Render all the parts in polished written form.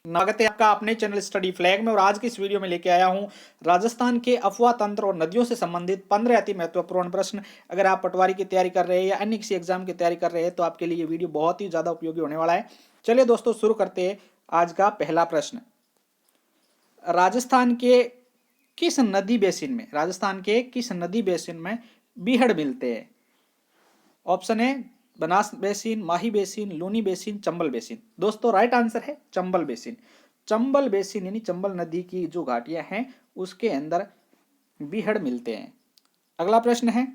स्वागत है आपका अपने चैनल स्टडी फ्लैग में। और आज की इस वीडियो में लेके आया हूं राजस्थान के अफवाह तंत्र और नदियों से संबंधित 15 अति महत्वपूर्ण प्रश्न। अगर आप पटवारी की तैयारी कर रहे हैं या अन्य किसी एग्जाम की तैयारी कर रहे हैं तो आपके लिए ये वीडियो बहुत ही ज्यादा उपयोगी होने वाला है। चलिए दोस्तों शुरू करते हैं। आज का पहला प्रश्न, राजस्थान के किस नदी बेसिन में बीहड़ मिलते हैं? ऑप्शन है Banas basin, Mahi basin, Luni basin, Chambal basin. दोस्तों राइट आंसर है चंबल बेसिन। चंबल बेसिन यानी चंबल नदी की जो घाटियां हैं उसके अंदर बीहड़ मिलते हैं। अगला प्रश्न है,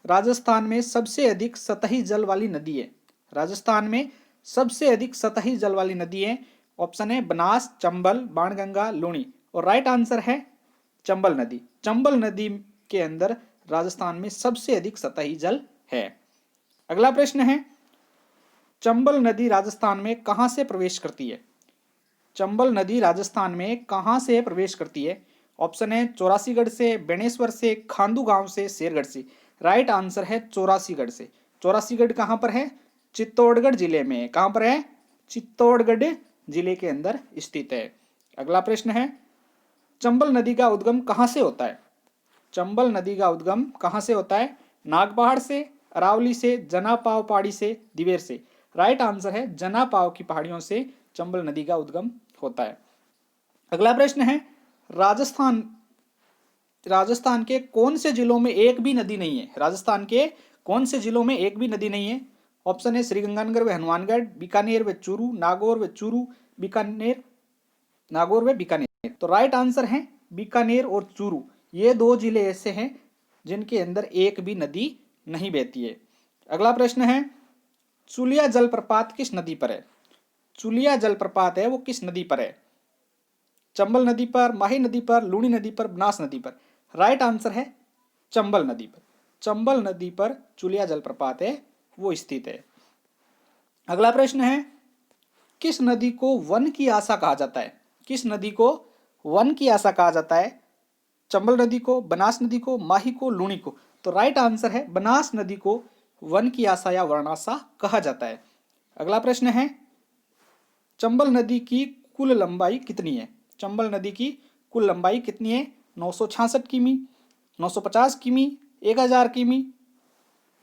राजस्थान में सबसे अधिक सतही जल वाली नदी है। राजस्थान में सबसे अधिक सतही जल वाली नदी है। ऑप्शन है बनास, चंबल, बाणगंगा, लूनी। और राइट आंसर है चंबल नदी। चंबल नदी के अंदर राजस्थान में सबसे अधिक सतही जल है। अगला प्रश्न है, चंबल नदी राजस्थान में कहां से प्रवेश करती है? चंबल नदी राजस्थान में कहां से प्रवेश करती है? ऑप्शन है चौरासीगढ़ से, बेणेश्वर से, खांदू गांव से, शेरगढ़ से। राइट आंसर है चौरासीगढ़ से। चौरासीगढ़ कहां पर है? चित्तौड़गढ़ जिले में। कहां पर है? चित्तौड़गढ़ जिले के अंदर स्थित है। अगला प्रश्न है, चंबल नदी का उद्गम कहां से होता है? चंबल नदी का उद्गम कहां से होता है? नागपहाड़ से, अरावली से, जनापाव पहाड़ी से, दिवेर से। राइट आंसर है जनापाव की पहाड़ियों से चंबल नदी का उद्गम होता है। अगला प्रश्न है, राजस्थान राजस्थान के कौन से जिलों में एक भी नदी नहीं है? राजस्थान के कौन से जिलों में एक भी नदी नहीं है? ऑप्शन है श्रीगंगानगर व हनुमानगढ़, बीकानेर व चूरू, नागौर व चूरू, बीकानेर, नागौर व बीकानेर। तो राइट आंसर है बीकानेर और चूरू। ये दो जिले ऐसे हैं जिनके अंदर एक भी नदी नहीं बहती है। अगला प्रश्न है, चुलिया जलप्रपात किस नदी पर है? चुलिया जलप्रपात है वो किस नदी पर है? चंबल नदी पर, माही नदी पर, लूनी नदी पर, बनास नदी पर। राइट आंसर है चंबल नदी पर। चंबल नदी पर चुलिया जलप्रपात है वो स्थित है। अगला प्रश्न है, किस नदी को वन की आशा कहा जाता है? किस नदी को वन की आशा कहा जाता है? चंबल नदी को, बनास नदी को, माही को, लूनी को। तो राइट आंसर है बनास नदी को वन की आशा या वर्णाशा कहा जाता है। अगला प्रश्न है, चंबल नदी की कुल लंबाई कितनी है? चंबल नदी की कुल लंबाई कितनी है? 966 किमी, 950 किमी, 1000 किमी,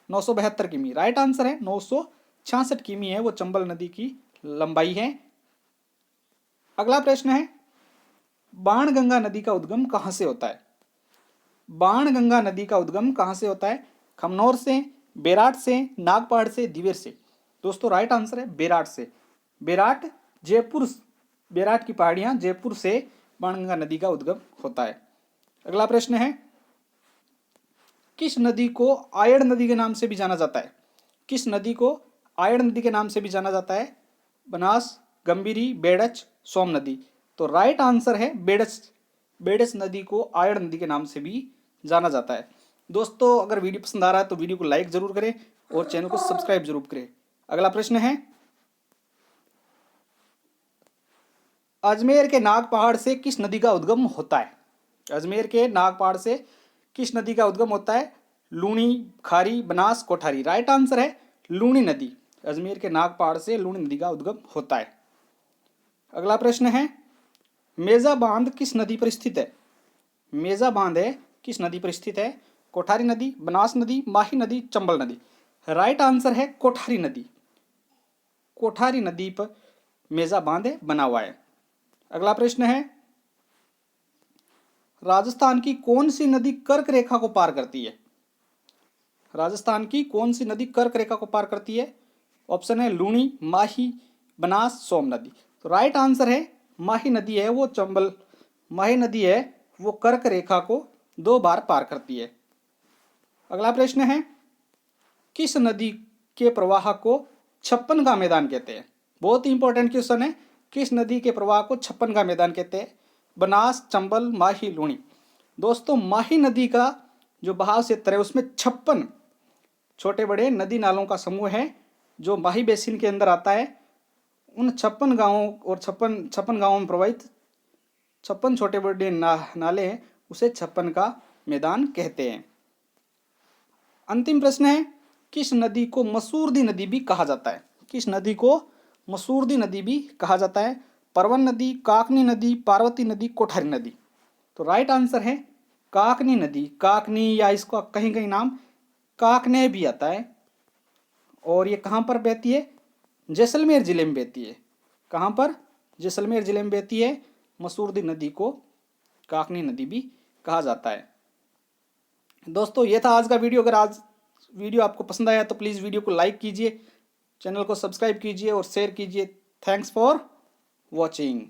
972 किमी। राइट आंसर है 966 किमी है वो चंबल नदी की लंबाई है। अगला प्रश्न है, बाणगंगा नदी का उद्गम कहां से होता है? बाणगंगा नदी का उद्गम कहां से होता है? खमनौर से, बेराट से, नागपहाड़ से, दिवेर से। दोस्तों राइट आंसर है बेराट से। बेराट जयपुर, बेराट की पहाड़ियां जयपुर से बाणगंगा नदी का उद्गम होता है। अगला प्रश्न है, किस नदी को आयड़ नदी के नाम से भी जाना जाता है? किस नदी को आयड़ नदी के नाम से भी जाना जाता है? बनास, गंभीरी, बेड़च, सोम नदी। तो राइट आंसर है बेड़च। बेड़च नदी को आयड़ नदी के नाम से भी जाना जाता है। दोस्तों अगर वीडियो पसंद आ रहा है तो वीडियो को लाइक जरूर करें और चैनल को सब्सक्राइब जरूर करें। अगला प्रश्न है, अजमेर के नाग पहाड़ से किस नदी का उद्गम होता है? अजमेर के नाग पहाड़ से किस नदी का उद्गम होता है? लूनी, खारी, बनास, कोठारी। राइट आंसर है लूनी नदी। अजमेर के नाग पहाड़ से लूनी नदी का उद्गम होता है। अगला प्रश्न है, मेजा बांध किस नदी पर स्थित है? मेजा बांध है किस नदी पर स्थित है? कोठारी नदी, बनास नदी, माही नदी, चंबल नदी। राइट आंसर है कोठारी नदी। कोठारी नदी पर मेजा बांध बना हुआ है। अगला प्रश्न है, राजस्थान की कौन सी नदी कर्क रेखा को पार करती है? राजस्थान की कौन सी नदी कर्क रेखा को पार करती है? ऑप्शन है लूनी, माही, बनास, सोम नदी। तो राइट आंसर है माही नदी है वो चंबल, माही नदी है वो कर्क रेखा को 2 बार पार करती है। अगला प्रश्न है, किस नदी के प्रवाह को छप्पन का मैदान कहते हैं? बहुत ही इंपॉर्टेंट क्वेश्चन है। किस नदी के प्रवाह को छप्पन का मैदान कहते हैं? बनास, चंबल, माही, लूनी। दोस्तों माही नदी का जो बहाव क्षेत्र है उसमें 56 छोटे बड़े नदी नालों का समूह है जो माही बेसिन के अंदर आता है। उन 56 गांवों और 56 गांवों में प्रवाहित 56 छोटे बड़े नाले हैं, उसे 56 का मैदान कहते हैं। अंतिम प्रश्न है, किस नदी को मसूरदी नदी भी कहा जाता है? किस नदी को मसूरदी नदी भी कहा जाता है, परवन नदी, काकनी नदी, पार्वती नदी, कोठारी नदी। तो राइट आंसर है काकनी नदी। काकनी या इसको कहीं कहीं नाम काकने भी आता है। और ये कहाँ पर बहती है? जैसलमेर जिले में बहती है। कहाँ पर? जैसलमेर जिले में बहती है। मसूरदी नदी को काकनी नदी भी कहा जाता है। दोस्तों ये था आज का वीडियो। अगर आज वीडियो आपको पसंद आया तो प्लीज़ वीडियो को लाइक कीजिए, चैनल को सब्सक्राइब कीजिए और शेयर कीजिए। Thanks for watching.